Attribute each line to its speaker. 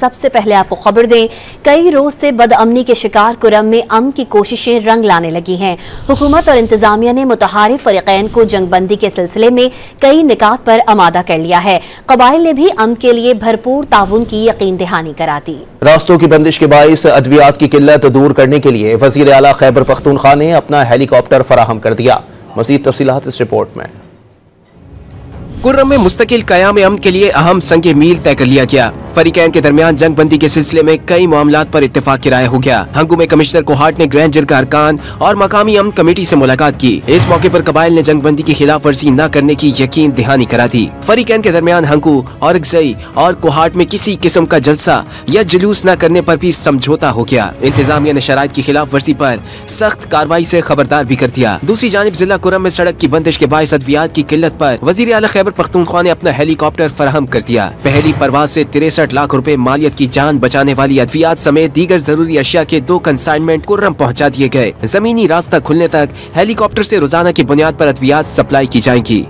Speaker 1: सबसे पहले आपको खबर दें, कई रोज से बदअमनी के शिकार कुरम में अमन की कोशिशें रंग लाने लगी हैं। हुकूमत और इंतजामिया ने मुतहारिफ फरीकैन को जंगबंदी के सिलसिले में कई निकात पर आमादा कर लिया है। कबाइल ने भी अमन के लिए भरपूर ताउन की यकीन दहानी करा दी।
Speaker 2: रास्तों की बंदिश के बाइस अद्वियात की किल्लत दूर करने के लिए वज़ीर आला खैबर पख्तूनख्वा ने अपना हेलीकॉप्टर फराहम कर दिया। मज़ीद तफसीलात इस रिपोर्ट में।
Speaker 3: कुर्रम में मुस्तकिल क़याम अमन के लिए अहम संग मील तय कर लिया गया। फरीकैन के दरमियान जंग बंदी के सिलसिले में कई मामलात पर इत्तेफाक की राय हो गया। हंगू में कमिश्नर कोहाट ने ग्रैंड जिरगा अरकान और मकामी अमन कमेटी से मुलाकात की। इस मौके पर कबाइल ने जंग बंदी की खिलाफ वर्जी न करने की यकीन दहानी करा दी। फरीकैन के दरमियान हंगू और अगजई और कोहाट में किसी किस्म का जलसा या जुलूस न करने पर भी समझौता हो गया। इंतजामिया ने शराइत की खिलाफ वर्जी पर सख्त कार्रवाई से खबरदार भी कर दिया। दूसरी जानिब जिला कुर्रम में सड़क की बंदिश के बाइस अद्वियात की किल्लत पर वज़ीर आला खैबर पख्तूनख्वा ने अपना हेलीकॉप्टर फराहम कर दिया। पहली परवाज से 63 लाख रुपए मालियत की जान बचाने वाली अद्वियात समेत दीगर जरूरी अशिया के 2 कंसाइनमेंट कुर्रम पहुंचा दिए गए। जमीनी रास्ता खुलने तक हेलीकॉप्टर से रोजाना की बुनियाद पर अद्वियात सप्लाई की जाएंगी।